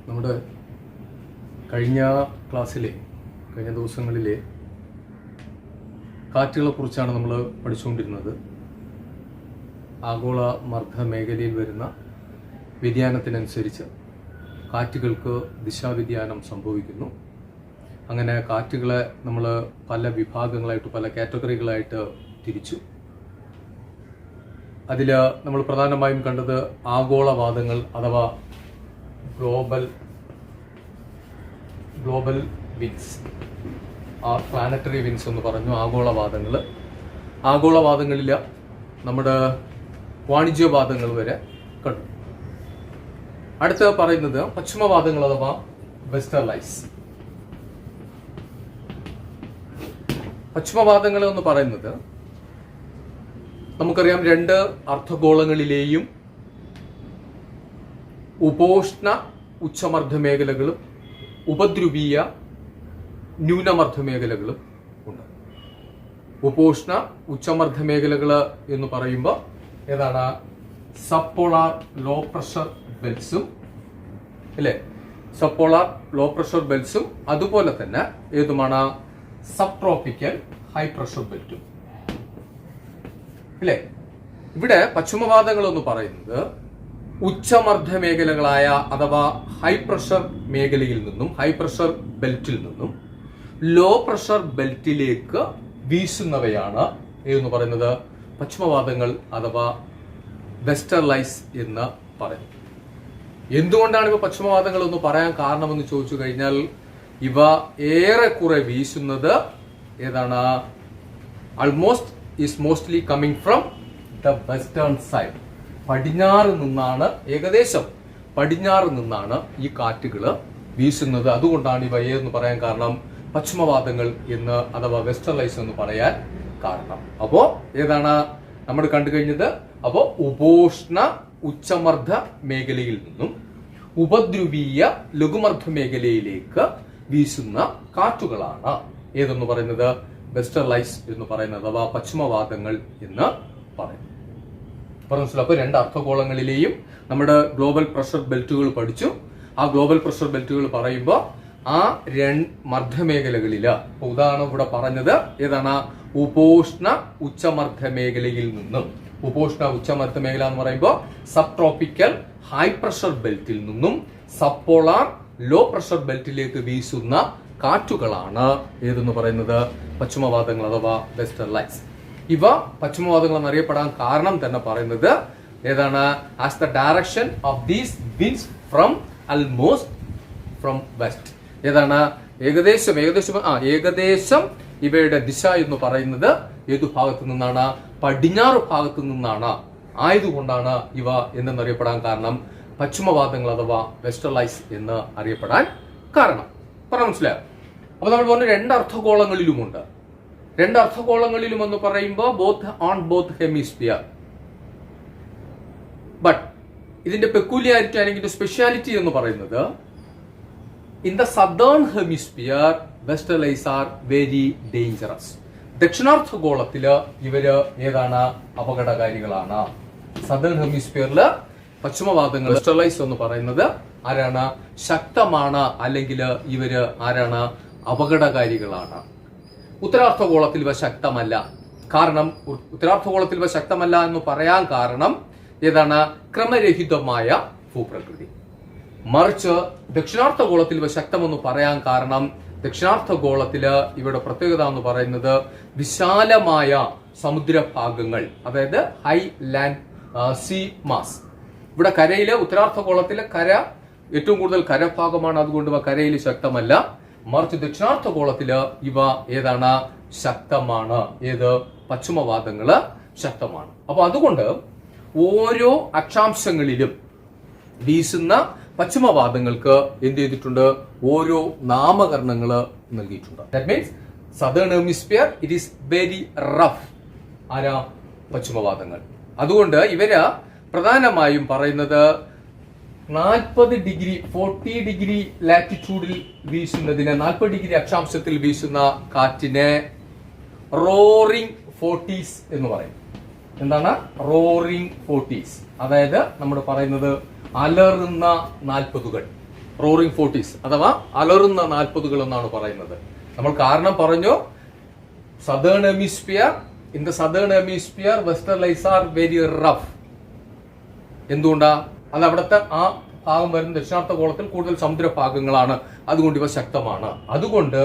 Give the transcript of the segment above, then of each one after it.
നമ്മുടെ കഴിഞ്ഞ ദിവസങ്ങളിലെ കാറ്റുകളെ കുറിച്ചാണ് നമ്മൾ പഠിച്ചുകൊണ്ടിരുന്നത്. ആഗോള മർദ്ദ മേഖലയിൽ വരുന്ന വ്യതിയാനത്തിനനുസരിച്ച് കാറ്റുകൾക്ക് ദിശാവ്യതിയാനം സംഭവിക്കുന്നു. അങ്ങനെ കാറ്റുകളെ നമ്മൾ പല വിഭാഗങ്ങളായിട്ട്, പല കാറ്റഗറികളായിട്ട് തിരിച്ചു. അതിൽ നമ്മൾ പ്രധാനമായും കണ്ടത് ആഗോളവാദങ്ങൾ അഥവാ ഗ്ലോബൽ വിൻസ്, പ്ലാനറ്ററി വിൻസ് എന്ന് പറഞ്ഞു. ആഗോളവാദങ്ങളിൽ നമ്മുടെ വാണിജ്യവാദങ്ങൾ വരെ കണ്ടു. അടുത്ത പറയുന്നത് പശ്ചിമവാദങ്ങൾ അഥവാ വെസ്റ്റർലൈസ്. പശ്ചിമവാദങ്ങൾ എന്ന് പറയുന്നത് നമുക്കറിയാം, രണ്ട് അർദ്ധഗോളങ്ങളിലെയും ഉപോഷ്ണ ഉച്ചമർദ്ദ മേഖലകളും ഉപദ്രുവീയ ന്യൂനമർദ്ദ മേഖലകളും ഉണ്ട്. ഉപോഷ്ണ ഉച്ചമർദ്ദ മേഖലകൾ എന്ന് പറയുമ്പോൾ ഏതാണ്? സബ്പോളാർ ലോ പ്രഷർ ബെൽറ്റ്സും അല്ലേ, സബ്പോളാർ ലോ പ്രഷർ ബെൽറ്റ്സും അതുപോലെ തന്നെ ഏതുമാണ്? സബ് ട്രോപ്പിക്കൽ ഹൈ പ്രഷർ ബെൽറ്റും അല്ലേ. ഇവിടെ പശ്ചിമവാദങ്ങൾ എന്ന് പറയുന്നത് ഉച്ചമർദ്ദ മേഖലകളായ അഥവാ ഹൈ പ്രഷർ മേഖലയിൽ നിന്നും, ഹൈ പ്രഷർ ബെൽറ്റിൽ നിന്നും ലോ പ്രഷർ ബെൽറ്റിലേക്ക് വീശുന്നവയാണ് എന്ന് പറയുന്നത് പശ്ചിമവാദങ്ങൾ അഥവാ വെസ്റ്റർലൈസ് എന്ന് പറയുന്നത്. എന്തുകൊണ്ടാണ് ഇവ പശ്ചിമവാദങ്ങൾ എന്ന് പറയാൻ കാരണമെന്ന് ചോദിച്ചു കഴിഞ്ഞാൽ, ഇവ ഏറെക്കുറെ വീശുന്നത് ഏതാണ്? Mostly coming from the western side. ഏകദേശം പടിഞ്ഞാറ് നിന്നാണ് ഈ കാറ്റുകൾ വീശുന്നത്. അതുകൊണ്ടാണ് ഇവ എന്ന് പറയാൻ കാരണം പശ്ചിമവാദങ്ങൾ എന്ന് അഥവാ വെസ്റ്റർലൈസ് എന്ന് പറയാൻ കാരണം. അപ്പോ ഏതാണ് നമ്മൾ കണ്ടു കഴിഞ്ഞത്? അപ്പോ ഉപോഷ്ണ ഉച്ചമർദ്ദ മേഖലയിൽ നിന്നും ഉപദ്രുവീയ ലഘുമർദ്ദ മേഖലയിലേക്ക് വീശുന്ന കാറ്റുകളാണ് ഏതെന്ന് പറയുന്നത് വെസ്റ്റർലൈസ് എന്ന് പറയുന്നത് അഥവാ പശ്ചിമവാദങ്ങൾ എന്ന് പറയുന്നു. അപ്പൊ രണ്ട് അർദ്ധഗോളങ്ങളിലെയും നമ്മുടെ ഗ്ലോബൽ പ്രഷർ ബെൽറ്റുകൾ പഠിച്ചു. ആ ഗ്ലോബൽ പ്രഷർ ബെൽറ്റുകൾ പറയുമ്പോൾ ആ മർദ്ദമേഖലകളില് ഉദാഹരണം ഇവിടെ പറഞ്ഞത് ഏതാണ്? ഉപോഷ്ണ ഉച്ചമർദ്ദ മേഖലയിൽ നിന്നും, ഉപോഷ്ണ ഉച്ചമർദ്ദ മേഖല എന്ന് പറയുമ്പോൾ സബ് ട്രോപ്പിക്കൽ ഹൈ പ്രഷർ ബെൽറ്റിൽ നിന്നും സബ്പോളാർ ലോ പ്രഷർ ബെൽറ്റിലേക്ക് വീശുന്ന കാറ്റുകളാണ് ഏതെന്ന് പറയുന്നത് പശ്ചിമവാദങ്ങൾ അഥവാ വെസ്റ്റർലൈസ്. ഇവ പശ്ചിമവാദങ്ങൾ എന്നറിയപ്പെടാൻ കാരണം തന്നെ പറയുന്നത് ഏതാണ്? As the direction of these winds from west. ഏതാണ്? ഏകദേശം ഇവയുടെ ദിശ എന്ന് പറയുന്നത് ഏതു ഭാഗത്തു നിന്നാണ്? പടിഞ്ഞാറ് ഭാഗത്തു നിന്നാണ്. ആയതുകൊണ്ടാണ് ഇവ എന്നറിയപ്പെടാൻ കാരണം പശ്ചിമവാദങ്ങൾ അഥവാ വെസ്റ്റർലൈസ് എന്ന് അറിയപ്പെടാൻ കാരണം. മനസ്സിലായോ? അപ്പൊ നമ്മൾ പറഞ്ഞു രണ്ട് അർദ്ധഗോളങ്ങളിലുമുണ്ട്. രണ്ട് അർദ്ധഗോളങ്ങളിലും എന്ന് പറയുമ്പോൾ ബോത്ത് ഹെമിസ്ഫിയർ. ബട്ട് ഇതിന്റെ പെക്യൂലിയാരിറ്റി അല്ലെങ്കിൽ സ്പെഷ്യാലിറ്റി എന്ന് പറയുന്നത് in the southern hemisphere westerlies are very dangerous. ദക്ഷിണാർദ്ധഗോളത്തില് ഇവര് ഏതാണ്? അപകടകാരികളാണ്. സദേൺ ഹെമിസ്ഫിയറില് പശ്ചിമവാദങ്ങൾ വെസ്റ്റർലൈസ് എന്ന് പറയുന്നത് ആരാണ്? ശക്തമാണ്, അല്ലെങ്കിൽ ഇവര് ആരാണ്? അപകടകാരികളാണ്. ഉത്തരാർദ്ധഗോളത്തിൽ ഇവ ശക്തമല്ല. കാരണം ഉത്തരാർദ്ധഗോളത്തിൽ ഇവ ശക്തമല്ല എന്ന് പറയാൻ കാരണം ഏതാണ്? ക്രമരഹിതമായ ഭൂപ്രകൃതി. മറിച്ച് ദക്ഷിണാർദ്ധഗോളത്തിൽ ഇവ ശക്തമെന്ന് പറയാൻ കാരണം ദക്ഷിണാർദ്ധഗോളത്തില് ഇവയുടെ പ്രത്യേകത എന്ന് പറയുന്നത് വിശാലമായ സമുദ്രഭാഗങ്ങൾ, അതായത് ഹൈ ലാൻഡ് സീ മാസ്. ഇവിടെ കരയില് ഉത്തരാർദ്ധഗോളത്തിലെ കര ഏറ്റവും കൂടുതൽ കരഭാഗമാണ്, അതുകൊണ്ട് ഇവ കരയിൽ ശക്തമല്ല. മറിച്ച് ദക്ഷിണാർദ്ധഗോളത്തില് ഇവ ഏതാണ്? ശക്തമാണ്. ഏത്? പശ്ചിമവാദങ്ങള് ശക്തമാണ്. അപ്പൊ അതുകൊണ്ട് ഓരോ അക്ഷാംശങ്ങളിലും വീശുന്ന പശ്ചിമവാദങ്ങൾക്ക് എന്ത് ചെയ്തിട്ടുണ്ട്? ഓരോ നാമകരണങ്ങള് നൽകിയിട്ടുണ്ട്. That means southern hemisphere it is very rough. ആരാ? പശ്ചിമവാദങ്ങൾ. അതുകൊണ്ട് ഇവര് പ്രധാനമായും പറയുന്നത് 40 ഡിഗ്രി ലാറ്റിറ്റ്യൂഡിൽ വീശുന്നതിന്, 40 ഡിഗ്രി അക്ഷാംശത്തിൽ വീശുന്ന കാറ്റിനെ റോറിംഗ് 40s എന്ന് പറയും. എന്താണ് റോറിംഗ് 40s? അതായത് നമ്മൾ പറയുന്നത് അലറുന്ന 40കൾ. റോറിംഗ് 40s അഥവാ അലറുന്ന 40s എന്നാണ് പറയുന്നത്. നമ്മൾ കാരണം പറഞ്ഞു, southern hemisphere, in the southern hemisphere westerlies are very rough. എന്തുകൊണ്ടാ? അത് അവിടുത്തെ ആ ഭാഗം വരുന്ന ദക്ഷിണാർദ്ധഗോളത്തിൽ കൂടുതൽ സമുദ്ര ഭാഗങ്ങളാണ്, അതുകൊണ്ട് ഇവ ശക്തമാണ്. അതുകൊണ്ട്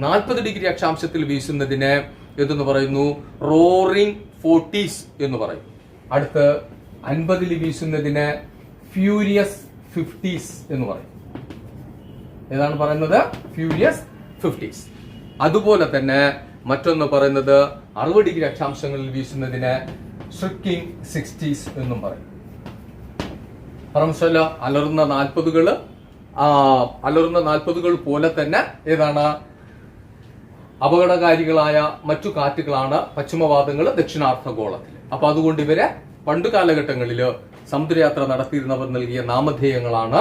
40 ഡിഗ്രി അക്ഷാംശത്തിൽ വീശുന്നതിന് എന്തെന്ന് പറയുന്നു? റോറിംഗ് 40s എന്ന് പറയും. അടുത്ത് 50 വീശുന്നതിന് ഫ്യൂരിയസ് 50s എന്ന് പറയും. ഏതാണ് പറയുന്നത്? Furious 50s. അതുപോലെ തന്നെ മറ്റൊന്ന് പറയുന്നത് 60 ഡിഗ്രി അക്ഷാംശങ്ങളിൽ വീശുന്നതിന് ഷ്രിക്കിംഗ് 60s എന്നും പറയും. പറഞ്ഞല്ലോ, അലറുന്ന 40s പോലെ തന്നെ ഏതാണ് അപകടകാരികളായ മറ്റു കാറ്റുകളാണ് പശ്ചിമവാതങ്ങൾ ദക്ഷിണാർദ്ധഗോളത്തിൽ. അപ്പൊ അതുകൊണ്ട് ഇവരെ പണ്ടു കാലഘട്ടങ്ങളിൽ സമുദ്രയാത്ര നടത്തിയിരുന്നവർ നൽകിയ നാമധേയങ്ങളാണ്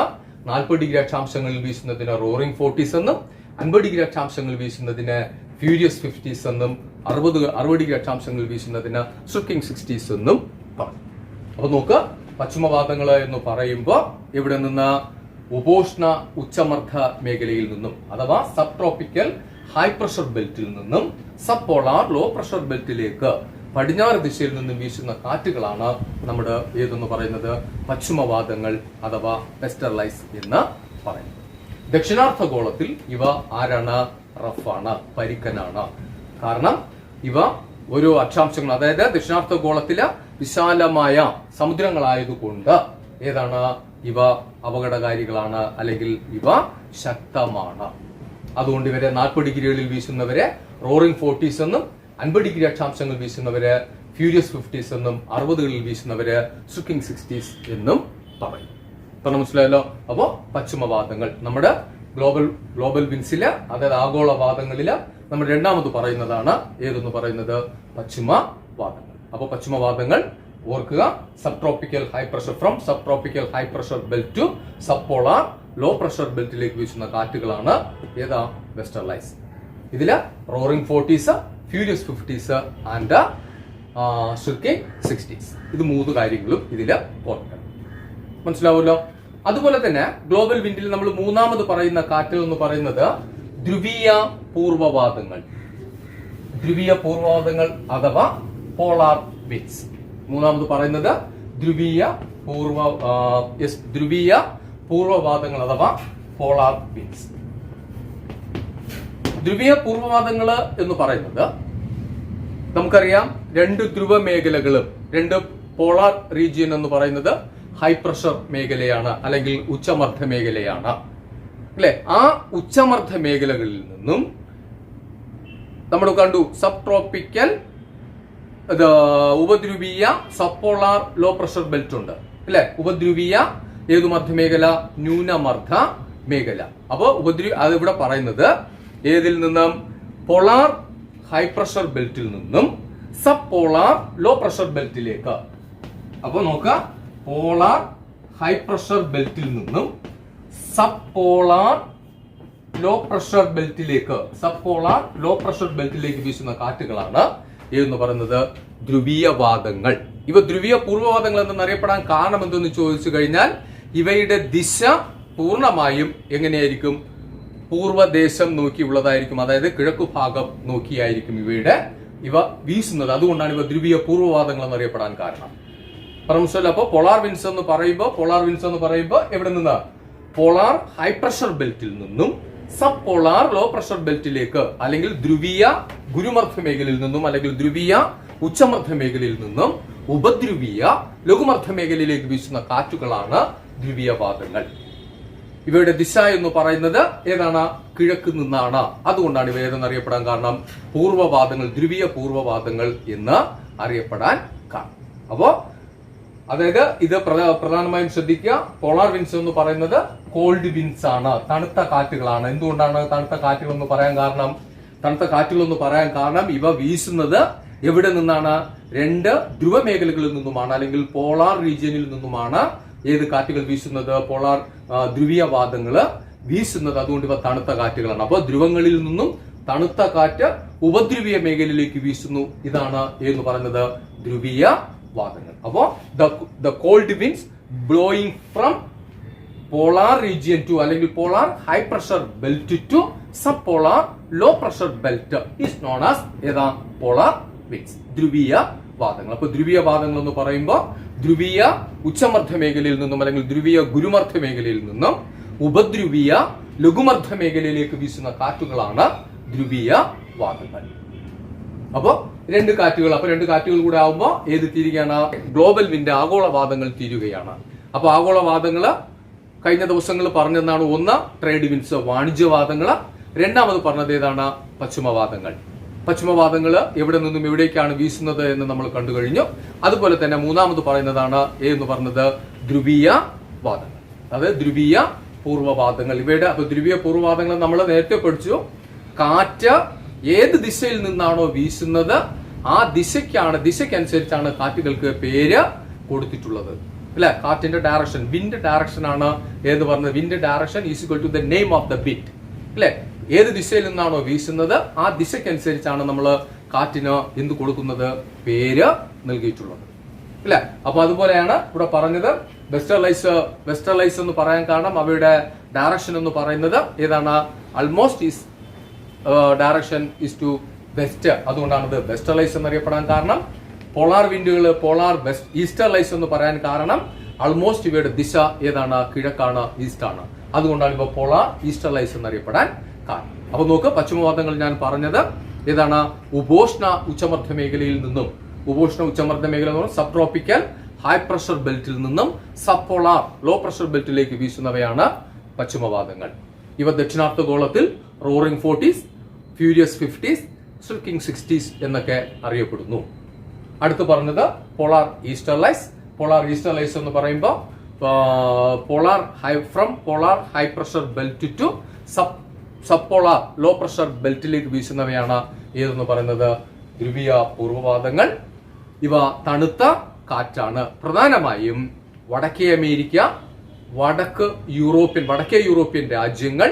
40 ഡിഗ്രി അക്ഷാംശങ്ങളിൽ വീശുന്നതിന് റോറിംഗ് 40s എന്നും 50 ഡിഗ്രി അക്ഷാംശങ്ങളിൽ വീശുന്നതിന് ഫ്യൂരിയസ് 50s എന്നും 60 ഡിഗ്രി അക്ഷാംശങ്ങളിൽ വീശുന്നതിന് ഷ്രിക്കിംഗ് 60s എന്നും പറഞ്ഞു. അപ്പൊ നോക്ക്, പശ്ചിമവാതങ്ങൾ എന്ന് പറയുമ്പോൾ ഇവിടെ നിന്ന് ഉപോഷ്ണ ഉച്ചമർദ്ദ മേഖലയിൽ നിന്നും അഥവാ സബ് ട്രോപ്പിക്കൽ ഹൈ പ്രഷർ ബെൽറ്റിൽ നിന്നും സബ് പോളാർ ലോ പ്രഷർ ബെൽറ്റിലേക്ക് പടിഞ്ഞാറ് ദിശയിൽ നിന്നും വീശുന്ന കാറ്റുകളാണ് നമ്മുടെ ഏതെന്ന് പറയുന്നത് പശ്ചിമവാതങ്ങൾ അഥവാ വെസ്റ്റർലൈസ് എന്ന് പറയുന്നത്. ദക്ഷിണാർദ്ധഗോളത്തിൽ ഇവ ആരാണ്? റഫാണ്, പരുക്കനാണ്. കാരണം ഇവ ഓരോ അക്ഷാംശങ്ങൾ, അതായത് ദക്ഷിണാർദ്ധഗോളത്തിലെ വിശാലമായ സമുദ്രങ്ങളായതുകൊണ്ട് ഏതാണ്? ഇവ അപകടകാരികളാണ്, അല്ലെങ്കിൽ ഇവ ശക്തമാണ്. അതുകൊണ്ട് ഇവരെ 40 ഡിഗ്രികളിൽ വീശുന്നവരെ റോറിംഗ് 40s എന്നും 50 ഡിഗ്രി അക്ഷാംശങ്ങൾ വീശുന്നവര് ഫ്യൂരിയസ് 50s എന്നും 60കളിൽ വീശുന്നവര് ഷ്രിക്കിംഗ് 60s എന്നും പറയും. ഇപ്പൊ മനസ്സിലായല്ലോ. അപ്പോ പശ്ചിമവാതങ്ങൾ നമ്മുടെ ഗ്ലോബൽ വിൻസില്, അതായത് ആഗോളവാദങ്ങളില് നമ്മൾ രണ്ടാമത് പറയുന്നതാണ് ഏതെന്ന് പറയുന്നത്? പശ്ചിമവാതങ്ങൾ. അപ്പൊ പശ്ചിമവാതങ്ങൾ ഓർക്കുക, sub tropical high pressure, from sub tropical high pressure belt to sub polar low pressure ബെൽറ്റിലേക്ക് വീശുന്ന കാറ്റുകളാണ് ഏതാ? വെസ്റ്റർലൈസ്. ഇതില് roaring 40s, furious 50s and ഷ്രിക്കിംഗ് 60s. ഇത് 3 കാര്യങ്ങളും ഇതില് ഓർക്കണം. മനസ്സിലാവുമല്ലോ. അതുപോലെ തന്നെ ഗ്ലോബൽ വിൻഡിൽ നമ്മൾ മൂന്നാമത് പറയുന്ന കാറ്റ് എന്ന് പറയുന്നത് ധ്രുവീയ പൂർവ്വവാദങ്ങൾ. ധ്രുവീയ പൂർവ്വവാദങ്ങൾ അഥവാ പോളാർ വിൻഡ്സ്. മൂന്നാമത് പറയുന്നത് ധ്രുവീയ പൂർവ്വവാദങ്ങൾ അഥവാ പോളാർ വിൻഡ്സ്. ധ്രുവീയ പൂർവ്വവാദങ്ങൾ എന്ന് പറയുന്നത് നമുക്കറിയാം, 2 ധ്രുവ മേഖലകളും 2 പോളാർ റീജിയൻ എന്ന് പറയുന്നത് ഹൈ പ്രഷർ മേഖലയാണ്, അല്ലെങ്കിൽ ഉച്ചമർദ്ദ മേഖലയാണ് അല്ലെ? ആ ഉച്ചമർദ്ദ മേഖലകളിൽ നിന്നും നമ്മൾ കണ്ടു സബ് ട്രോപ്പിക്കൽ ഉപദ്രുവീയ sub polar low pressure belt ഉണ്ട് അല്ലെ? ഉപദ്രുവീയ ഏതു മർദ്ദമേഖല? ന്യൂനമർദ്ദ മേഖല. അപ്പോ അത് ഇവിടെ പറയുന്നത് ഏതിൽ നിന്നും? പോളാർ ഹൈ പ്രഷർ ബെൽറ്റിൽ നിന്നും സബ് പോളാർ ലോ പ്രഷർ ബെൽറ്റിലേക്ക്. അപ്പൊ നോക്ക, പോളാർ ഹൈ പ്രഷർ ബെൽറ്റിൽ നിന്നും സബ് പോളാർ ലോ പ്രഷർ ബെൽറ്റിലേക്ക് വീശുന്ന കാറ്റുകളാണ് എന്ന് പറയുന്നത് ധ്രുവീയവാദങ്ങൾ. ഇവ ധ്രുവീയ പൂർവ്വവാദങ്ങൾ എന്നറിയപ്പെടാൻ കാരണം എന്തെന്ന് ചോദിച്ചു കഴിഞ്ഞാൽ, ഇവയുടെ ദിശ പൂർണ്ണമായും എങ്ങനെയായിരിക്കും? പൂർവ്വദേശം നോക്കിയുള്ളതായിരിക്കും, അതായത് കിഴക്കു ഭാഗം നോക്കിയായിരിക്കും ഇവ വീശുന്നത്. അതുകൊണ്ടാണ് ഇവ ധ്രുവീയ പൂർവ്വവാദങ്ങൾ എന്നറിയപ്പെടാൻ കാരണം. പറഞ്ഞല്ലോ. അപ്പൊ പോളാർ വിൻഡ്സ് എന്ന് പറയുമ്പോൾ എവിടെ നിന്ന്? പോളാർ ഹൈ പ്രഷർ ബെൽറ്റിൽ നിന്നും സബ് പോളാർ ലോ പ്രഷർ ബെൽറ്റിലേക്ക്, അല്ലെങ്കിൽ ധ്രുവീയ ഗുരുമർദ്ദ മേഖലയിൽ നിന്നും, അല്ലെങ്കിൽ ധ്രുവീയ ഉച്ചമർദ്ദ മേഖലയിൽ നിന്നും ഉപദ്രുവീയ ലഘുമർദ്ദ മേഖലയിലേക്ക് വീശുന്ന കാറ്റുകളാണ് ധ്രുവീയവാദങ്ങൾ. ഇവയുടെ ദിശ എന്ന് പറയുന്നത് ഏതാണ്? കിഴക്ക് നിന്നാണ്. അതുകൊണ്ടാണ് ഇവ ഏതെന്നറിയപ്പെടാൻ കാരണം പൂർവ്വവാദങ്ങൾ, ധ്രുവീയ പൂർവ്വവാദങ്ങൾ എന്ന് അറിയപ്പെടാൻ കാരണം. അപ്പോ അതായത് ഇത് പ്രധാനമായും ശ്രദ്ധിക്കുക, പോളാർ വിൻഡ്സ് എന്ന് പറയുന്നത് കോൾഡ് വിൻഡ്സ് ആണ്, തണുത്ത കാറ്റുകളാണ്. എന്തുകൊണ്ടാണ് തണുത്ത കാറ്റുകൾ എന്ന് പറയാൻ കാരണം? ഇവ വീശുന്നത് എവിടെ നിന്നാണ്? 2 ധ്രുവ മേഖലകളിൽ നിന്നുമാണ്, അല്ലെങ്കിൽ പോളാർ റീജിയനിൽ നിന്നുമാണ് ഏത് കാറ്റുകൾ വീശുന്നത്? പോളാർ ധ്രുവീയവാദങ്ങള് വീശുന്നത്. അതുകൊണ്ട് ഇവ തണുത്ത കാറ്റുകളാണ്. അപ്പോൾ ധ്രുവങ്ങളിൽ നിന്നും തണുത്ത കാറ്റ് ഉപദ്രുവീയ മേഖലയിലേക്ക് വീശുന്നു. ഇതാണ് എന്ന് പറയുന്നത് ധ്രുവീയ വാദങ്ങൾ. അപ്പോ the cold winds blowing from polar region to അല്ലെങ്കിൽ polar high pressure belt to sub polar low pressure belt is known as ഏതാ പോളാർ വിൻഡ്സ്, ധ്രുവീയ വാദങ്ങൾ. അപ്പൊ ധ്രുവീയ വാദങ്ങൾ എന്ന് പറയുമ്പോൾ ധ്രുവീയ ഉച്ചമർദ്ദ മേഖലയിൽ നിന്നും അല്ലെങ്കിൽ ധ്രുവീയ ഗുരുമർദ്ദ മേഖലയിൽ നിന്നും ഉപധ്രുവീയ ലഘുമർദ്ദ മേഖലയിലേക്ക് വീശുന്ന കാറ്റുകളാണ് ധ്രുവീയ വാദങ്ങൾ. അപ്പോ രണ്ട് കാറ്റുകൾ കൂടെ ആവുമ്പോൾ ഏത് തീരുകയാണ്? ഗ്ലോബൽ വിൻഡ്, ആഗോളവാദങ്ങൾ തീരുകയാണ്. അപ്പൊ ആഗോളവാദങ്ങള് കഴിഞ്ഞ ദിവസങ്ങൾ പറഞ്ഞെന്നാണ്. ഒന്ന് ട്രേഡ് വിൻഡ്സ്, വാണിജ്യവാദങ്ങള്. രണ്ടാമത് പറഞ്ഞത് ഏതാണ്? പശ്ചിമവാദങ്ങൾ. പശ്ചിമവാദങ്ങള് എവിടെ നിന്നും എവിടേക്കാണ് വീശുന്നത് എന്ന് നമ്മൾ കണ്ടു കഴിഞ്ഞു. അതുപോലെ തന്നെ മൂന്നാമത് പറയുന്നതാണ് എന്ന് പറഞ്ഞത് ധ്രുവീയ വാദങ്ങൾ, അതായത് ധ്രുവീയ പൂർവ്വവാദങ്ങൾ. ഇവയുടെ അപ്പൊ ധ്രുവീയ പൂർവ്വവാദങ്ങൾ നമ്മൾ നേരത്തെ പഠിച്ചു. കാറ്റ് ഏത് ദിശയിൽ നിന്നാണോ വീശുന്നത് ആ ദിശയ്ക്കനുസരിച്ചാണ് കാറ്റുകൾക്ക് പേര് കൊടുത്തിട്ടുള്ളത്, അല്ലെ? കാറ്റിന്റെ ഡയറക്ഷൻ, വിൻഡ് ഡയറക്ഷൻ ആണ് എന്ന് പറഞ്ഞത്. Wind direction is equal to the name of the wind, അല്ലെ? ഏത് ദിശയിൽ നിന്നാണോ വീശുന്നത് ആ ദിശയ്ക്കനുസരിച്ചാണ് നമ്മൾ കാറ്റിന് എന്ത് കൊടുക്കുന്നത്? പേര് നൽകിയിട്ടുള്ളത്, അല്ലെ? അപ്പൊ അതുപോലെയാണ് ഇവിടെ പറഞ്ഞത്. വെസ്റ്റർലൈസ് എന്ന് പറയാൻ കാരണം അവയുടെ ഡയറക്ഷൻ എന്ന് പറയുന്നത് ഏതാണ്? Almost is direction is to west. അതുകൊണ്ടാണ് ഇത് വെസ്റ്റർലൈസ് എന്നറിയപ്പെടാൻ കാരണം. പോളാർ വിൻഡുകൾ പോളാർ ഈസ്റ്റർലൈസ് എന്ന് പറയാൻ കാരണം ആൾമോസ്റ്റ് ഇവയുടെ ദിശ ഏതാണ്? കിഴക്കാണ്, ഈസ്റ്റ് ആണ്. അതുകൊണ്ടാണ് ഇവ പോളാർ ഈസ്റ്റർലൈസ് എന്നറിയപ്പെടാൻ കാരണം. അപ്പൊ നോക്ക്, പശ്ചിമവാദങ്ങൾ ഞാൻ പറഞ്ഞത് ഏതാണ്? ഉപോഷ്ണ ഉച്ചമർദ്ദ മേഖലയിൽ നിന്നും, ഉപോഷ്ണ ഉച്ചമർദ്ദ മേഖല എന്ന് പറഞ്ഞാൽ സബ് ട്രോപ്പിക്കൽ ഹൈ പ്രഷർ ബെൽറ്റിൽ നിന്നും സബ് പോളാർ ലോ പ്രഷർ ബെൽറ്റിലേക്ക് വീശുന്നവയാണ് പശ്ചിമവാദങ്ങൾ. ഇവ ദക്ഷിണാർദ്ധഗോളത്തിൽ roaring 40s, furious 50s, സ്ട്രിക്കിംഗ് 60s എന്നൊക്കെ അറിയപ്പെടുന്നു. അടുത്ത് പറഞ്ഞത് പോളാർ ഈസ്റ്റർലൈസ്. പോളാർ ഈസ്റ്റർലൈസ് എന്ന് പറയുമ്പോൾ from polar high pressure belt to sub polar low pressure ബെൽറ്റിലേക്ക് വീശുന്നവയാണ് ഏതെന്ന് പറയുന്നത് ധ്രുവീയ പൂർവ്വവാദങ്ങൾ. ഇവ തണുത്ത കാറ്റാണ്. പ്രധാനമായും വടക്കേ അമേരിക്ക, വടക്കേ യൂറോപ്യൻ രാജ്യങ്ങൾ,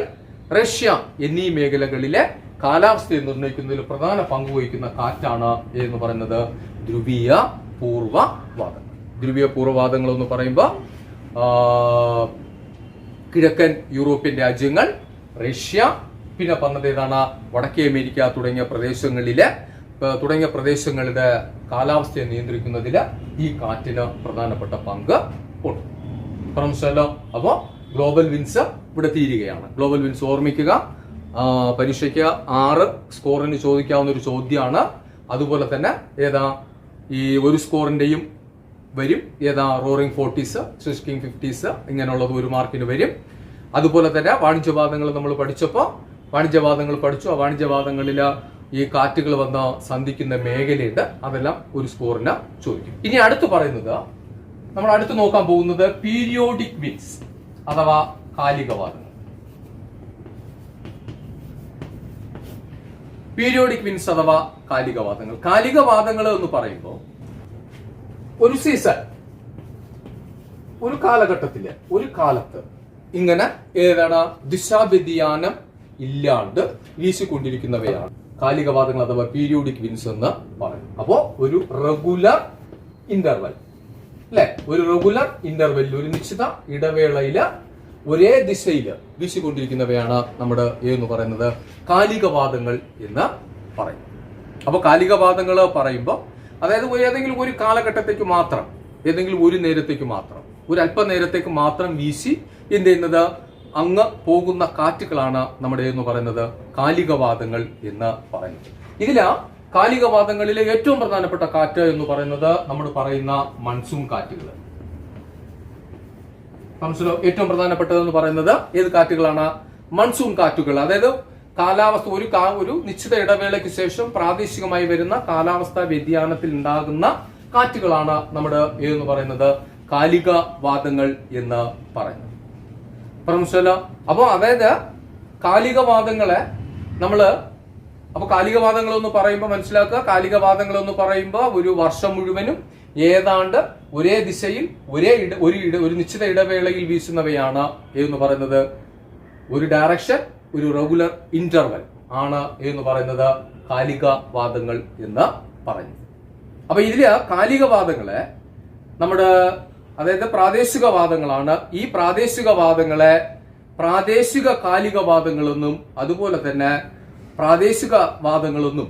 റഷ്യ എന്നീ മേഖലകളിലെ കാലാവസ്ഥയെ നിർണ്ണയിക്കുന്നതിൽ പ്രധാന പങ്ക് വഹിക്കുന്ന കാറ്റാണ് എന്ന് പറയുന്നത് ധ്രുവീയ പൂർവ്വവാദങ്ങൾ. ധ്രുവീയ പൂർവ്വവാദങ്ങൾ എന്ന് പറയുമ്പോൾ കിഴക്കൻ യൂറോപ്യൻ രാജ്യങ്ങൾ, റഷ്യ, പിന്നെ പറഞ്ഞത് ഏതാണ്? വടക്കേ അമേരിക്ക തുടങ്ങിയ പ്രദേശങ്ങളുടെ കാലാവസ്ഥയെ നിയന്ത്രിക്കുന്നതിൽ ഈ കാറ്റിന് പ്രധാനപ്പെട്ട പങ്ക് ഉണ്ട്. മനസ്സിലല്ലോ? അപ്പോ ഗ്ലോബൽ വിൻഡ്സ് ഇവിടെ തീരുകയാണ്. ഗ്ലോബൽ വിൻഡ്സ് ഓർമ്മിക്കുക, പരീക്ഷയ്ക്ക് 6 സ്കോറിന് ചോദിക്കാവുന്ന ഒരു ചോദ്യമാണ്. അതുപോലെ തന്നെ ഏതാ ഈ ഒരു സ്കോറിന്റെയും വരും. ഏതാ? റോറിംഗ് 40s, സ്ട്രിക്കിംഗ് 50s ഇങ്ങനെയുള്ളത് 1 മാർക്കിന് വരും. അതുപോലെ തന്നെ വാണിജ്യവാദങ്ങൾ നമ്മൾ പഠിച്ചപ്പോൾ വാണിജ്യവാദങ്ങൾ പഠിച്ചു. ആ വാണിജ്യവാദങ്ങളിൽ ഈ കാറ്റുകൾ വന്ന് സന്ധിക്കുന്ന മേഖലയുണ്ട്. അതെല്ലാം 1 സ്കോറിന് ചോദിക്കും. ഇനി അടുത്ത് പറയുന്നത്, നമ്മൾ അടുത്ത് നോക്കാൻ പോകുന്നത് പീരിയോഡിക് വിൻഡ്സ് അഥവാ കാലികവാദങ്ങൾ. പീരിയോഡിക് വിൻഡ്സ് അഥവാ കാലികവാദങ്ങൾ. കാലികവാദങ്ങൾ എന്ന് പറയുമ്പോൾ ഒരു സീസൺ, ഒരു കാലഘട്ടത്തില്, ഒരു കാലത്ത് ഇങ്ങനെ ഏതാണ് ദിശാവ്യതിയാനം ഇല്ലാണ്ട് വീശിക്കൊണ്ടിരിക്കുന്നവയാണ് കാലികവാദങ്ങൾ അഥവാ പീരിയോഡിക് വിൻഡ്സ് എന്ന് പറയും. അപ്പോ ഒരു റെഗുലർ ഇന്റർവെൽ, അല്ലെ? ഒരു റെഗുലർ ഇന്റർവെല്ലിൽ, ഒരു നിശ്ചിത ഇടവേളയില് ഒരേ ദിശയിൽ വീശിക്കൊണ്ടിരിക്കുന്നവയാണ് നമ്മുടെ എന്ന് പറയുന്നത് കാലികവാദങ്ങൾ എന്ന് പറയും. അപ്പൊ കാലികവാദങ്ങൾ പറയുമ്പോൾ അതായത് ഏതെങ്കിലും ഒരു കാലഘട്ടത്തേക്ക് മാത്രം, ഏതെങ്കിലും ഒരു നേരത്തേക്ക് മാത്രം, ഒരു അല്പനേരത്തേക്ക് മാത്രം വീശി എന്ത് ചെയ്യുന്നത് അങ്ങ് പോകുന്ന കാറ്റുകളാണ് നമ്മുടെ എന്ന് പറയുന്നത് കാലികവാദങ്ങൾ എന്ന് പറയുന്നത്. ഇതില് കാലികവാദങ്ങളിലെ ഏറ്റവും പ്രധാനപ്പെട്ട കാറ്റ് എന്ന് പറയുന്നത് നമ്മൾ പറയുന്ന മൺസൂൺ കാറ്റുകൾ. മനസ്സിലോ? ഏറ്റവും പ്രധാനപ്പെട്ടതെന്ന് പറയുന്നത് ഏത് കാറ്റുകളാണ്? മൺസൂൺ കാറ്റുകൾ. അതായത് കാലാവസ്ഥ ഒരു നിശ്ചിത ഇടവേളയ്ക്ക് ശേഷം പ്രാദേശികമായി വരുന്ന കാലാവസ്ഥാ വ്യതിയാനത്തിൽ ഉണ്ടാകുന്ന കാറ്റുകളാണ് നമ്മുടെ എന്ന് പറയുന്നത് കാലികവാദങ്ങൾ എന്ന് പറയുന്നത്. മനസ്സിലോ? അപ്പൊ അതായത് കാലികവാദങ്ങളെ കാലികവാദങ്ങൾ എന്ന് പറയുമ്പോൾ മനസ്സിലാക്കുക, കാലികവാദങ്ങൾ എന്ന് പറയുമ്പോൾ ഒരു വർഷം മുഴുവനും ഏതാണ്ട് ഒരേ ദിശയിൽ ഒരു നിശ്ചിത ഇടവേളയിൽ വീശുന്നവയാണ് എന്ന് പറയുന്നത്. ഒരു ഡയറക്ഷൻ, ഒരു റെഗുലർ ഇന്റർവെൽ ആണ് എന്ന് പറയുന്നത് കാലികവാദങ്ങൾ എന്ന് പറയുന്നത്. അപ്പൊ ഇതില് കാലികവാദങ്ങളെ നമ്മുടെ അതായത് പ്രാദേശികവാദങ്ങളാണ്. ഈ പ്രാദേശികവാദങ്ങളെ പ്രാദേശിക കാലികവാദങ്ങളെന്നും അതുപോലെ തന്നെ പ്രാദേശികവാദങ്ങളെന്നും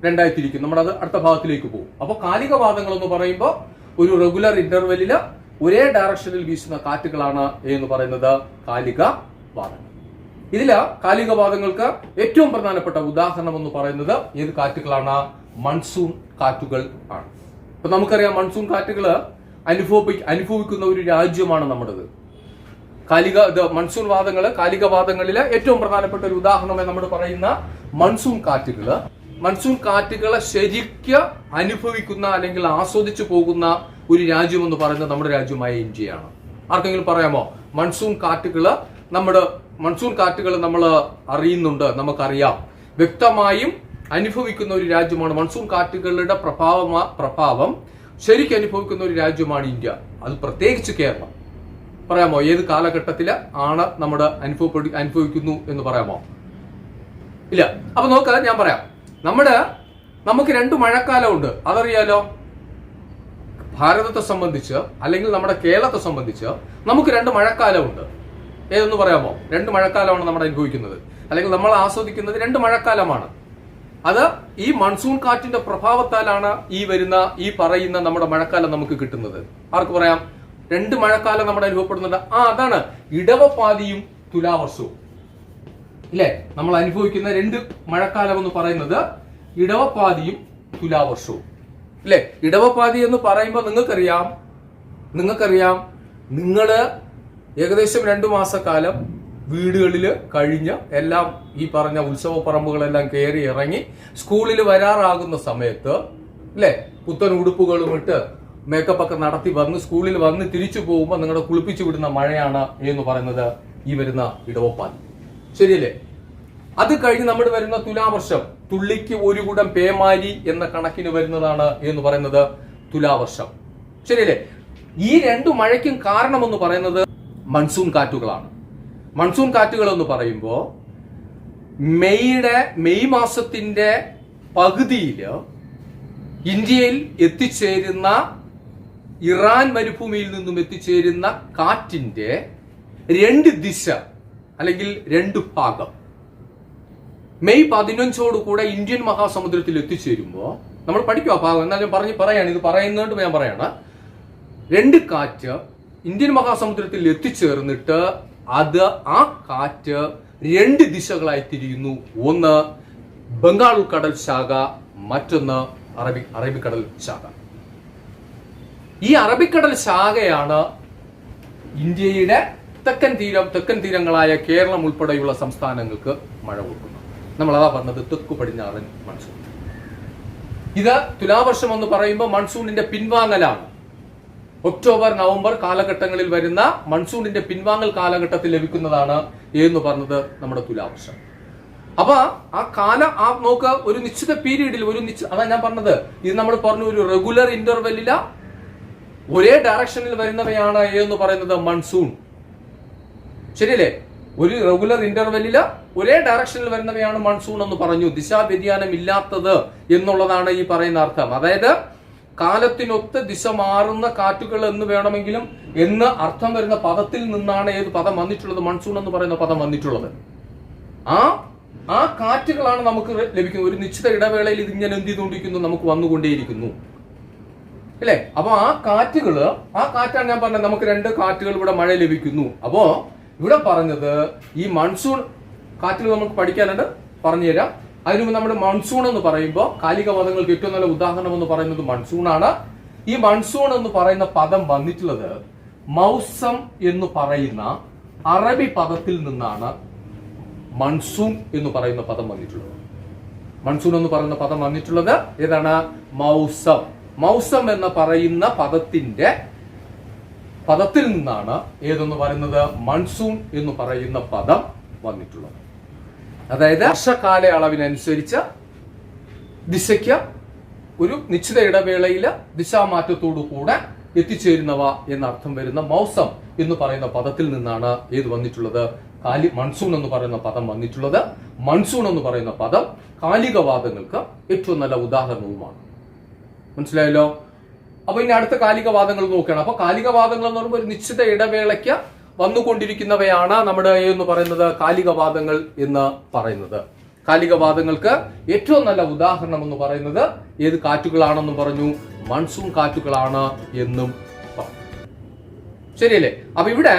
രണ്ടായി തിരിക്കും. നമ്മളത് അടുത്ത ഭാഗത്തിലേക്ക് പോകും. അപ്പോൾ കാലികവാദങ്ങൾ എന്ന് പറയുമ്പോൾ ഒരു റെഗുലർ ഇന്റർവെല്ലില് ഒരേ ഡയറക്ഷനിൽ വീശുന്ന കാറ്റുകളാണ് എന്ന് പറയുന്നത് കാലികവാദങ്ങൾ. ഇതില് കാലികവാദങ്ങൾക്ക് ഏറ്റവും പ്രധാനപ്പെട്ട ഉദാഹരണം എന്ന് പറയുന്നത് ഏത് കാറ്റുകളാണ്? മൺസൂൺ കാറ്റുകൾ ആണ്. ഇപ്പൊ നമുക്കറിയാം മൺസൂൺ കാറ്റുകള് അനുഭവിക്കുന്ന ഒരു രാജ്യമാണ് നമ്മുടേത്. മൺസൂൺ വാദങ്ങള് കാലികവാദങ്ങളില് ഏറ്റവും പ്രധാനപ്പെട്ട ഒരു ഉദാഹരണമായി നമ്മൾ പറയുന്ന മൺസൂൺ കാറ്റുകളെ ശരിക്ക് അനുഭവിക്കുന്ന അല്ലെങ്കിൽ ആസ്വദിച്ചു പോകുന്ന ഒരു രാജ്യം എന്ന് പറയുന്നത് നമ്മുടെ രാജ്യമായ ഇന്ത്യയാണ്. ആർക്കെങ്കിലും പറയാമോ? മൺസൂൺ കാറ്റുകൾ നമ്മൾ അറിയുന്നുണ്ട്, നമുക്കറിയാം, വ്യക്തമായും അനുഭവിക്കുന്ന ഒരു രാജ്യമാണ്. മൺസൂൺ കാറ്റുകളുടെ പ്രഭാവം ശരിക്കും അനുഭവിക്കുന്ന ഒരു രാജ്യമാണ് ഇന്ത്യ. അത് പ്രത്യേകിച്ച് കേരളം. പറയാമോ ഏത് കാലഘട്ടത്തില് ആണ് നമ്മുടെ അനുഭവിക്കുന്നു എന്ന് പറയാമോ? ഇല്ല. അപ്പൊ നോക്ക, ഞാൻ പറയാം. നമുക്ക് 2 മഴക്കാലമുണ്ട്, അതറിയാലോ. ഭാരതത്തെ സംബന്ധിച്ച് അല്ലെങ്കിൽ നമ്മുടെ കേരളത്തെ സംബന്ധിച്ച് നമുക്ക് 2 മഴക്കാലമുണ്ട്. ഏതെന്ന് പറയാമോ? 2 മഴക്കാലമാണ് നമ്മൾ അനുഭവിക്കുന്നത്, അല്ലെങ്കിൽ നമ്മൾ ആസ്വദിക്കുന്നത് 2 മഴക്കാലമാണ്. അത് ഈ മൺസൂൺ കാറ്റിന്റെ പ്രഭാവത്താലാണ് ഈ പറയുന്ന നമ്മുടെ മഴക്കാലം നമുക്ക് കിട്ടുന്നത്. ആർക്ക് പറയാം? 2 മഴക്കാലം നമ്മുടെ അനുഭവപ്പെടുന്നുണ്ട്. അതാണ് ഇടവപ്പാതിയും തുലാവർഷവും. ഇല്ലേ? നമ്മൾ അനുഭവിക്കുന്ന 2 മഴക്കാലം എന്ന് പറയുന്നത് ഇടവപ്പാതിയും തുലാവർഷവും. ഇല്ലേ? ഇടവപ്പാതി എന്ന് പറയുമ്പോൾ നിങ്ങൾക്കറിയാം നിങ്ങള് ഏകദേശം 2 മാസക്കാലം വീടുകളിൽ കഴിഞ്ഞ് എല്ലാം ഈ പറഞ്ഞ ഉത്സവ പറമ്പുകളെല്ലാം കയറി ഇറങ്ങി സ്കൂളിൽ വരാറാകുന്ന സമയത്ത്, അല്ലെ, പുത്തൻ ഉടുപ്പുകളും ഇട്ട് മേക്കപ്പ് ഒക്കെ നടത്തി വന്ന് സ്കൂളിൽ വന്ന് തിരിച്ചു പോകുമ്പോൾ നിങ്ങളുടെ കുളിപ്പിച്ചു വിടുന്ന മഴയാണ് എന്ന് പറയുന്നത് ഈ വരുന്ന ഇടവപ്പാതി. ശരിയല്ലേ? അത് കഴിഞ്ഞ് നമ്മൾ വരുന്ന തുലാവർഷം, തുള്ളിക്ക് ഒരു കുടം പേമാരി എന്ന കണക്കിന് വരുന്നതാണ് എന്ന് പറയുന്നത് തുലാവർഷം. ശരിയല്ലേ? ഈ 2 മഴയ്ക്കും കാരണമെന്ന് പറയുന്നത് മൺസൂൺ കാറ്റുകളാണ്. മൺസൂൺ കാറ്റുകൾ എന്ന് പറയുമ്പോൾ മെയ് മാസത്തിന്റെ പകുതിയില് ഇന്ത്യയിൽ എത്തിച്ചേരുന്ന ഇറാൻ മരുഭൂമിയിൽ നിന്നും എത്തിച്ചേരുന്ന കാറ്റിന്റെ 2 ദിശ അല്ലെങ്കിൽ 2 ഭാഗം മെയ് 15 കൂടെ ഇന്ത്യൻ മഹാസമുദ്രത്തിൽ എത്തിച്ചേരുമ്പോൾ നമ്മൾ പഠിക്കും ആ ഭാഗം. എന്നാലും പറയാണ്, ഇത് പറയുന്നതുകൊണ്ട് ഞാൻ പറയാണ്. 2 കാറ്റ് ഇന്ത്യൻ മഹാസമുദ്രത്തിൽ എത്തിച്ചേർന്നിട്ട് ആ കാറ്റ് 2 ദിശകളായി തിരിയുന്നു. ഒന്ന് ബംഗാൾ ഉൾക്കടൽ ശാഖ, മറ്റൊന്ന് അറബിക്കടൽ ശാഖ. ഈ അറബിക്കടൽ ശാഖയാണ് ഇന്ത്യയുടെ തെക്കൻ തീരങ്ങളായ കേരളം ഉൾപ്പെടെയുള്ള സംസ്ഥാനങ്ങൾക്ക് മഴ കൊടുക്കുന്നത്. നമ്മൾ അതാ പറഞ്ഞത് തെക്കു പടിഞ്ഞാറൻ മൺസൂൺ. ഇത് തുലാവർഷം എന്ന് പറയുമ്പോൾ മൺസൂണിന്റെ പിൻവാങ്ങലാണ്. ഒക്ടോബർ നവംബർ കാലഘട്ടങ്ങളിൽ വരുന്ന മൺസൂണിന്റെ പിൻവാങ്ങൽ കാലഘട്ടത്തിൽ ലഭിക്കുന്നതാണ് എന്ന് പറഞ്ഞത് നമ്മുടെ തുലാവർഷം. അപ്പൊ നോക്ക്, ഒരു നിശ്ചിത പീരീഡിൽ അതാ ഞാൻ പറഞ്ഞത്, ഇത് നമ്മൾ പറഞ്ഞു ഒരു റെഗുലർ ഇന്റർവെല്ലില ഒരേ ഡയറക്ഷനിൽ വരുന്നവയാണ് എന്ന് പറയുന്നത് മൺസൂൺ. ശരിയല്ലേ? ഒരു റെഗുലർ ഇന്റർവെല്ലില് ഒരേ ഡയറക്ഷനിൽ വരുന്നവയാണ് മൺസൂൺ എന്ന് പറഞ്ഞു. ദിശാവ്യതിയാനം ഇല്ലാത്തത് എന്നുള്ളതാണ് ഈ പറയുന്ന അർത്ഥം. അതായത് കാലത്തിനൊത്ത് ദിശ മാറുന്ന കാറ്റുകൾ എന്ന് വേണമെങ്കിലും എന്ന് അർത്ഥം വരുന്ന പദത്തിൽ നിന്നാണ് ഏത് പദം വന്നിട്ടുള്ളത്? മൺസൂൺ എന്ന് പറയുന്ന പദം വന്നിട്ടുള്ളത്. ആ കാറ്റുകളാണ് നമുക്ക് ലഭിക്കുന്നത്. ഒരു നിശ്ചിത ഇടവേളയിൽ ഇതിങ്ങനെ എന്ത് ചെയ്തുകൊണ്ടിരിക്കുന്നു? നമുക്ക് വന്നുകൊണ്ടേയിരിക്കുന്നു, അല്ലേ? അപ്പൊ ആ കാറ്റാണ് ഞാൻ പറഞ്ഞത്. നമുക്ക് 2 കാറ്റുകൾ ഇവിടെ മഴ ലഭിക്കുന്നു. അപ്പോ ഇവിടെ പറഞ്ഞത് ഈ മൺസൂൺ കാറ്റുകൾ നമുക്ക് പഠിക്കാനുണ്ട്, പറഞ്ഞുതരാം. അതിനു മുമ്പ് നമ്മുടെ മൺസൂൺ എന്ന് പറയുമ്പോൾ കാലികവാദങ്ങൾക്ക് ഏറ്റവും നല്ല ഉദാഹരണം എന്ന് പറയുന്നത് മൺസൂണാണ്. ഈ മൺസൂൺ എന്ന് പറയുന്ന പദം വന്നിട്ടുള്ളത് മൗസം എന്ന് പറയുന്ന അറബി പദത്തിൽ നിന്നാണ് മൺസൂൺ എന്ന് പറയുന്ന പദം വന്നിട്ടുള്ളത്. മൺസൂൺ എന്ന് പറയുന്ന പദം വന്നിട്ടുള്ളത് ഏതാണ്? മൗസം എന്ന് പറയുന്ന പദത്തിൽ നിന്നാണ് ഏതെന്ന് പറയുന്നത് മൺസൂൺ എന്ന് പറയുന്ന പദം വന്നിട്ടുള്ളത്. അതായത് വർഷകാല അളവിനനുസരിച്ച് ദിശയ്ക്ക് ഒരു നിശ്ചിത ഇടവേളയിൽ ദിശാമാറ്റത്തോടു കൂടെ എത്തിച്ചേരുന്നവ എന്നർത്ഥം വരുന്ന മൗസം എന്ന് പറയുന്ന പദത്തിൽ നിന്നാണ് ഏത് വന്നിട്ടുള്ളത്? മൺസൂൺ എന്ന് പറയുന്ന പദം വന്നിട്ടുള്ളത്. മൺസൂൺ എന്ന് പറയുന്ന പദം കാലികവാദങ്ങൾക്ക് ഏറ്റവും നല്ല ഉദാഹരണവുമാണ്. മനസ്സിലായല്ലോ? അപ്പൊ ഇനി അടുത്ത കാലികവാദങ്ങൾ നോക്കുകയാണ്. അപ്പൊ കാലികവാദങ്ങൾ എന്ന് പറയുമ്പോൾ ഒരു നിശ്ചിത ഇടവേളയ്ക്ക് വന്നുകൊണ്ടിരിക്കുന്നവയാണ് നമ്മുടെ എന്ന് പറയുന്നത് കാലികവാദങ്ങൾ എന്ന് പറയുന്നത്. കാലികവാദങ്ങൾക്ക് ഏറ്റവും നല്ല ഉദാഹരണം എന്ന് പറയുന്നത് ഏത് കാറ്റുകളാണെന്നും പറഞ്ഞു, മൺസൂൺ കാറ്റുകളാണ് എന്നും പറഞ്ഞു. ശരിയല്ലേ? അപ്പൊ ഇവിടെ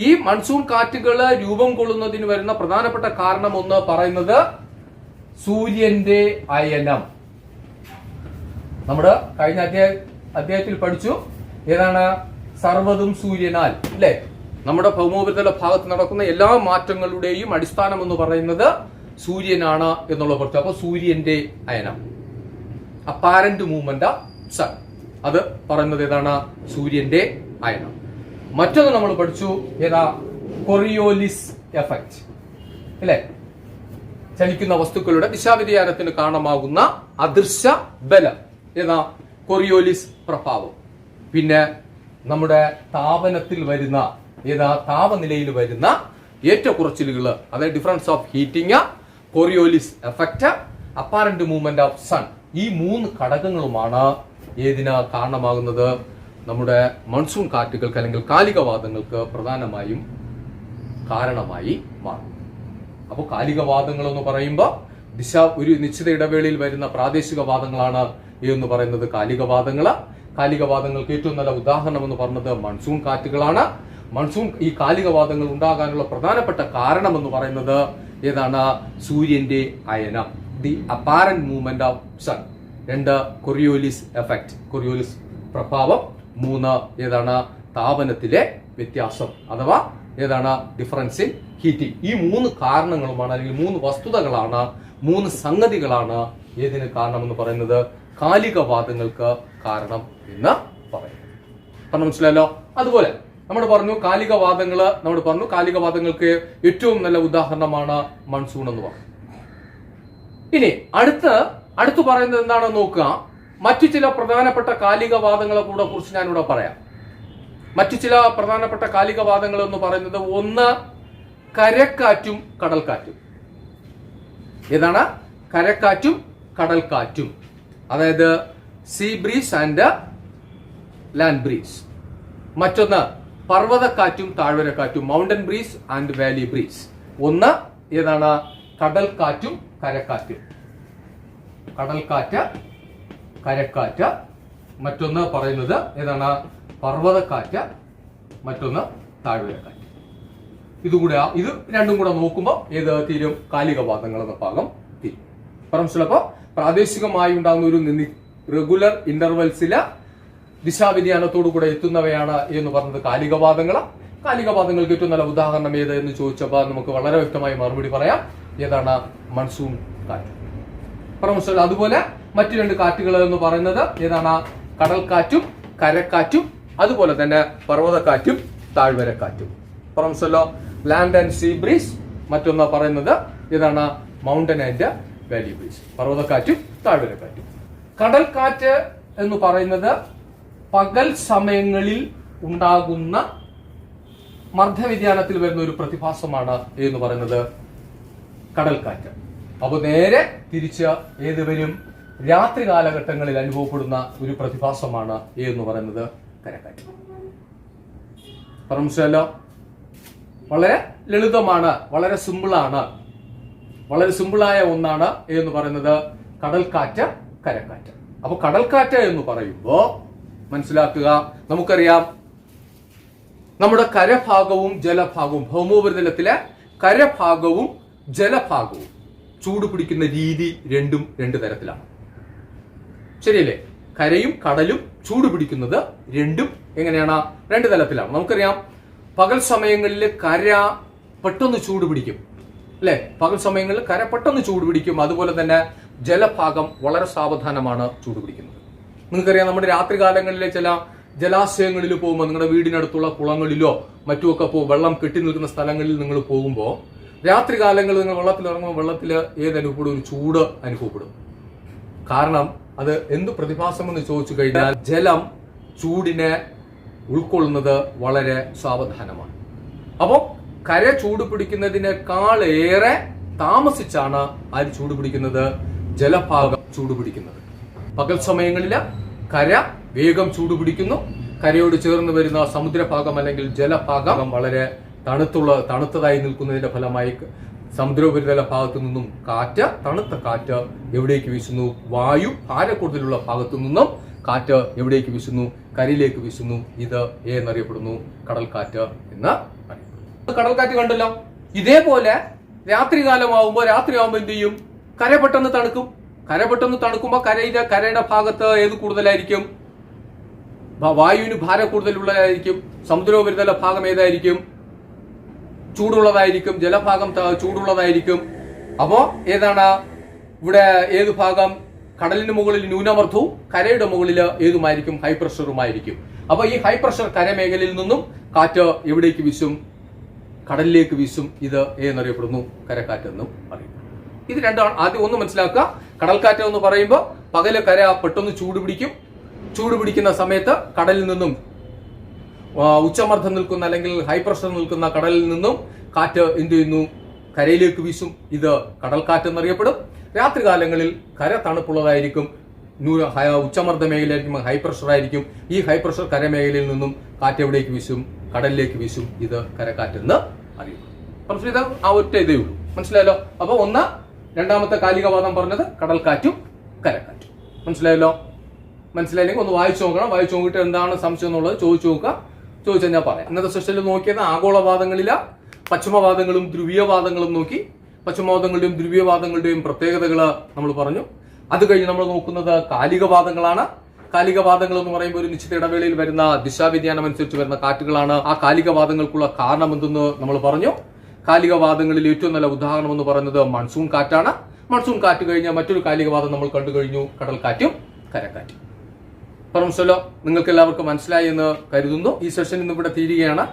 ഈ മൺസൂൺ കാറ്റുകൾ രൂപം കൊള്ളുന്നതിന് വരുന്ന പ്രധാനപ്പെട്ട കാരണം ഒന്ന് പറയുന്നത് സൂര്യന്റെ അയനം. നമ്മുടെ കഴിഞ്ഞ അധ്യായത്തിൽ പഠിച്ചു, ഏതാണ്? സർവ്വതും സൂര്യനാൽ, അല്ലെ? നമ്മുടെ ഭൗമോപരിതല ഭാഗത്ത് നടക്കുന്ന എല്ലാ മാറ്റങ്ങളുടെയും അടിസ്ഥാനം എന്ന് പറയുന്നത് സൂര്യനാണ് എന്നുള്ള പഠിച്ചു. അപ്പൊ സൂര്യന്റെ അയനം, അപ്പാരന്റ് മൂവ്മെന്റ് ഓഫ് സൺ, അത് പറയുന്നത് ഏതാണ്? സൂര്യന്റെ അയനം. മറ്റൊന്ന് നമ്മൾ പഠിച്ചു, ഏതാ? കൊറിയോലിസ് എഫക്ട്, അല്ലെ? ചലിക്കുന്ന വസ്തുക്കളുടെ ദിശാവ്യതിയാനത്തിന് കാരണമാകുന്ന അദൃശ്യ ബലം, ഏതാ? കൊറിയോലിസ് പ്രഭാവം. പിന്നെ നമ്മുടെ താപനത്തിൽ വരുന്ന, ഏതാ? താപനിലയിൽ വരുന്ന ഏറ്റക്കുറച്ചിലുകൾ, അതായത് difference of heating, Coriolis effect, apparent movement of sun. ഈ 3 ഘടകങ്ങളുമാണ് ഏതിന് കാരണമാകുന്നത്? നമ്മുടെ മൺസൂൺ കാറ്റുകൾക്ക് അല്ലെങ്കിൽ കാലികവാദങ്ങൾക്ക് പ്രധാനമായും കാരണമായി മാറും. അപ്പോൾ കാലികവാദങ്ങൾ എന്ന് പറയുമ്പോൾ ഒരു നിശ്ചിത ഇടവേളയിൽ വരുന്ന പ്രാദേശിക വാദങ്ങളാണ് എന്ന് പറയുന്നത് കാലികവാദങ്ങള്. കാലികവാദങ്ങൾക്ക് ഏറ്റവും നല്ല ഉദാഹരണം എന്ന് പറഞ്ഞത് മൺസൂൺ കാറ്റുകളാണ്. ഈ കാലികവാദങ്ങൾ ഉണ്ടാകാനുള്ള പ്രധാനപ്പെട്ട കാരണം എന്ന് പറയുന്നത് ഏതാണ്? സൂര്യന്റെ അയനം, the apparent movement of sun. 2 coriolis effect, coriolis പ്രഭാവം. 3 ഏതാണ്? താപനത്തിലെ വ്യത്യാസം, അഥവാ ഏതാണ്? Difference in heating. ഈ 3 കാരണങ്ങളുമാണ്, അല്ലെങ്കിൽ 3 വസ്തുതകളാണ്, 3 സംഗതികളാണ് ഏതിന് കാരണം എന്ന് പറയുന്നത്? കാലികവാദങ്ങൾക്ക് കാരണം എന്ന് പറയുന്നത്. കാരണം മനസ്സിലായല്ലോ? അതുപോലെ നമ്മൾ പറഞ്ഞു കാലികവാദങ്ങൾക്ക് ഏറ്റവും നല്ല ഉദാഹരണമാണ് മൺസൂൺ എന്ന് പറഞ്ഞു. ഇനി അടുത്ത് പറയുന്നത് എന്താണെന്ന് നോക്കുക. മറ്റു ചില പ്രധാനപ്പെട്ട കാലികവാദങ്ങളെ കുറിച്ച് ഞാനിവിടെ പറയാം. മറ്റു ചില പ്രധാനപ്പെട്ട കാലികവാദങ്ങൾ എന്ന് പറയുന്നത് ഒന്ന് കരക്കാറ്റും കടൽക്കാറ്റും. ഏതാണ്? കരക്കാറ്റും കടൽക്കാറ്റും, അതായത് sea breeze and land breeze. മറ്റൊന്ന് പർവ്വതക്കാറ്റും താഴ്വരക്കാറ്റും, mountain breeze and valley breeze. ഒന്ന് ഏതാണ്? കടൽക്കാറ്റും കരക്കാറ്റും. കടൽക്കാറ്റ്, കരക്കാറ്റ്. മറ്റൊന്ന് പറയുന്നത് ഏതാണ്? പർവ്വതക്കാറ്റ്, മറ്റൊന്ന് താഴ്വരക്കാറ്റ്. ഇത് രണ്ടും കൂടെ നോക്കുമ്പോൾ ഏത് തീരും? കാലികവാദങ്ങൾ എന്ന ഭാഗം തീരും. മനസ്സിലപ്പോ പ്രാദേശികമായി ഉണ്ടാകുന്ന ഒരു റെഗുലർ ഇന്റർവെൽസില് ദിശാവ്യതിയാനത്തോടു കൂടെ എത്തുന്നവയാണ് എന്ന് പറഞ്ഞത് കാലികവാദങ്ങൾ. കാലികവാദങ്ങൾക്ക് ഏറ്റവും നല്ല ഉദാഹരണം ഏത് എന്ന് ചോദിച്ചപ്പോൾ നമുക്ക് വളരെ വ്യക്തമായി മറുപടി പറയാം. ഏതാണ്? മൺസൂൺ കാറ്റ്. മനസ്സിലായി? അതുപോലെ മറ്റു 2 കാറ്റുകൾ എന്ന് പറയുന്നത് ഏതാണ്? കടൽക്കാറ്റും കരക്കാറ്റും, അതുപോലെ തന്നെ പർവ്വതക്കാറ്റും താഴ്വരക്കാറ്റും. മനസ്സിലോ? Land and sea breeze. മറ്റൊന്ന് പറയുന്നത് ഏതാണ്? Mountain and valley breeze. പർവ്വതക്കാറ്റും താഴ്വരക്കാറ്റും. കടൽക്കാറ്റ് എന്ന് പറയുന്നത് പകൽ സമയങ്ങളിൽ ഉണ്ടാകുന്ന മർദ്ദവ്യതിയാനത്തിൽ വരുന്ന ഒരു പ്രതിഭാസമാണ് എന്ന് പറയുന്നത് കടൽക്കാറ്റ്. അപ്പൊ നേരെ തിരിച്ച് ഏത് വരും? രാത്രി കാലഘട്ടങ്ങളിൽ അനുഭവപ്പെടുന്ന ഒരു പ്രതിഭാസമാണ് എന്ന് പറയുന്നത് കരക്കാറ്റ്. മനസ്സിലല്ലോ? വളരെ ലളിതമാണ്, വളരെ സിമ്പിളാണ്, വളരെ സിമ്പിളായ ഒന്നാണ് എന്ന് പറയുന്നത് കടൽക്കാറ്റ്, കരക്കാറ്റ്. അപ്പൊ കടൽക്കാറ്റ് എന്ന് പറയുമ്പോ മനസ്സിലാക്കുക, നമുക്കറിയാം നമ്മുടെ കരഭാഗവും ജലഭാഗവും, ഭൗമോപരിതലത്തിലെ കരഭാഗവും ജലഭാഗവും ചൂട് പിടിക്കുന്ന രീതി രണ്ടും 2 തരത്തിലാണ്. ശരിയല്ലേ? കരയും കടലും ചൂട് പിടിക്കുന്നത് രണ്ടും എങ്ങനെയാണ്? 2 തലത്തിലാണ്. നമുക്കറിയാം പകൽ സമയങ്ങളിൽ കര പെട്ടെന്ന് ചൂട് പിടിക്കും, അല്ലെ? പകൽ സമയങ്ങളിൽ കര പെട്ടെന്ന് ചൂട് പിടിക്കും. അതുപോലെ തന്നെ ജലഭാഗം വളരെ സാവധാനമാണ് ചൂട് പിടിക്കുന്നത്. നിങ്ങൾക്കറിയാം നമ്മുടെ രാത്രി കാലങ്ങളിലെ ചില ജലാശയങ്ങളിൽ പോകുമ്പോൾ, നിങ്ങളുടെ വീടിനടുത്തുള്ള കുളങ്ങളിലോ മറ്റുമൊക്കെ വെള്ളം കെട്ടി നിൽക്കുന്ന സ്ഥലങ്ങളിൽ നിങ്ങൾ പോകുമ്പോൾ രാത്രി കാലങ്ങളിൽ നിങ്ങൾ വെള്ളത്തിൽ ഇറങ്ങുമ്പോൾ വെള്ളത്തിൽ ഏതനുഭവപ്പെടും? ഒരു ചൂട് അനുഭവപ്പെടും. കാരണം അത് എന്ത് പ്രതിഭാസം എന്ന് ചോദിച്ചു കഴിഞ്ഞാൽ ജലം ചൂടിനെ ഉൾക്കൊള്ളുന്നത് വളരെ സാവധാനമാണ്. അപ്പോൾ കര ചൂട് പിടിക്കുന്നതിനേക്കാൾ ഏറെ താമസിച്ചാണ് ചൂട് പിടിക്കുന്നത്, ജലഭാഗം ചൂട് പിടിക്കുന്നത്. പകൽ സമയങ്ങളിൽ കര വേഗം ചൂടുപിടിക്കുന്നു. കരയോട് ചേർന്ന് വരുന്ന സമുദ്രഭാഗം അല്ലെങ്കിൽ ജലഭാഗം വളരെ തണുത്തതായി നിൽക്കുന്നതിന്റെ ഫലമായി സമുദ്രോപരിതല ഭാഗത്തു നിന്നും തണുത്ത കാറ്റ് എവിടേക്ക് വീശുന്നു? വായു ഭാരക്കൂടുതലുള്ള ഭാഗത്തു നിന്നും കാറ്റ് എവിടേക്ക് വീശുന്നു? കരയിലേക്ക് വീശുന്നു. ഇത് എന്നറിയപ്പെടുന്നു കടൽക്കാറ്റ് എന്ന് അറിയപ്പെടുന്നു. കടൽക്കാറ്റ് കണ്ടല്ലോ. ഇതേപോലെ രാത്രിയാകുമ്പോൾ എന്ത് ചെയ്യും? കര പെട്ടെന്ന് തണുക്കും. കര പെട്ടെന്ന് തണുക്കുമ്പോൾ കരയുടെ ഭാഗത്ത് ഏത് കൂടുതലായിരിക്കും? വായുവിന് ഭാരം കൂടുതലുള്ളതായിരിക്കും. സമുദ്രോപരിതല ഭാഗം ഏതായിരിക്കും? ചൂടുള്ളതായിരിക്കും. ജലഭാഗം ചൂടുള്ളതായിരിക്കും. അപ്പോ ഏതാണ് ഇവിടെ? ഏത് ഭാഗം? കടലിന് മുകളിൽ ന്യൂനമർദ്ദവും കരയുടെ മുകളിൽ ഏതുമായിരിക്കും? ഹൈ പ്രഷറുമായിരിക്കും. അപ്പൊ ഈ ഹൈ പ്രഷർ കരമേഖലയിൽ നിന്നും കാറ്റ് എവിടേക്ക് വീശും? കടലിലേക്ക് വീശും. ഇത് എന്നറിയപ്പെടുന്നു കരക്കാറ്റ് എന്നും അറിയപ്പെടുന്നു. ഇത് രണ്ടാണ്. ആദ്യം ഒന്ന് മനസ്സിലാക്കുക. കടൽക്കാറ്റ് എന്ന് പറയുമ്പോൾ പകല് കര പെട്ടെന്ന് ചൂടുപിടിക്കുന്ന സമയത്ത് കടലിൽ നിന്നും ഉച്ചമർദ്ദം നിൽക്കുന്ന അല്ലെങ്കിൽ ഹൈ പ്രഷർ നിൽക്കുന്ന കടലിൽ നിന്നും കാറ്റ് എന്ത് ചെയ്യുന്നു? കരയിലേക്ക് വീശും. ഇത് കടൽക്കാറ്റ് എന്നറിയപ്പെടും. രാത്രികാലങ്ങളിൽ കര തണുപ്പുള്ളതായിരിക്കും. ഉച്ചമർദ്ദ മേഖലയായിരിക്കും, ഹൈ പ്രഷർ ആയിരിക്കും. ഈ ഹൈ പ്രഷർ കരമേഖലയിൽ നിന്നും കാറ്റ് എവിടേക്ക് വീശും? കടലിലേക്ക് വീശും. ഇത് കരക്കാറ്റ് എന്ന് അറിയപ്പെടും. ആ ഒറ്റ ഇതേ ഉള്ളൂ. മനസ്സിലായല്ലോ? അപ്പൊ രണ്ടാമത്തെ കാലികവാദം പറഞ്ഞത് കടൽക്കാറ്റും കരക്കാറ്റും. മനസ്സിലായല്ലോ? മനസ്സിലായില്ലെങ്കിൽ ഒന്ന് വായിച്ചു നോക്കണം. വായിച്ചു നോക്കിയിട്ട് എന്താണ് സംശയം എന്നുള്ളത് ചോദിച്ചു നോക്കുക. ചോദിച്ചാൽ ഞാൻ പറയാം. ഇന്നത്തെ സെഷനിൽ നോക്കിയത് ആഗോളവാദങ്ങളില പശ്ചിമവാദങ്ങളും ധ്രുവീയവാദങ്ങളും നോക്കി. പശ്ചിമവാദങ്ങളുടെയും ധ്രുവീയവാദങ്ങളുടെയും പ്രത്യേകതകൾ നമ്മൾ പറഞ്ഞു. അത് കഴിഞ്ഞ് നമ്മൾ നോക്കുന്നത് കാലികവാദങ്ങളാണ്. കാലികവാദങ്ങൾ എന്ന് പറയുമ്പോൾ ഒരു നിശ്ചിത ഇടവേളയിൽ വരുന്ന ദിശാവ്യതിയാനം അനുസരിച്ച് വരുന്ന കാറ്റുകളാണ്. ആ കാലികവാദങ്ങൾക്കുള്ള കാരണം എന്തെന്ന് നമ്മൾ പറഞ്ഞു. കാലികവാദങ്ങളിൽ ഏറ്റവും നല്ല ഉദാഹരണം എന്ന് പറയുന്നത് മൺസൂൺ കാറ്റാണ്. മൺസൂൺ കാറ്റ് കഴിഞ്ഞാൽ മറ്റൊരു കാലികവാദം നമ്മൾ കണ്ടു കഴിഞ്ഞു, കടൽക്കാറ്റും കരക്കാറ്റും. പറഞ്ഞല്ലോ, നിങ്ങൾക്ക് എല്ലാവർക്കും മനസ്സിലായി എന്ന് കരുതുന്നു. ഈ സെഷൻ ഇന്ന് ഇവിടെ തീരുകയാണ്.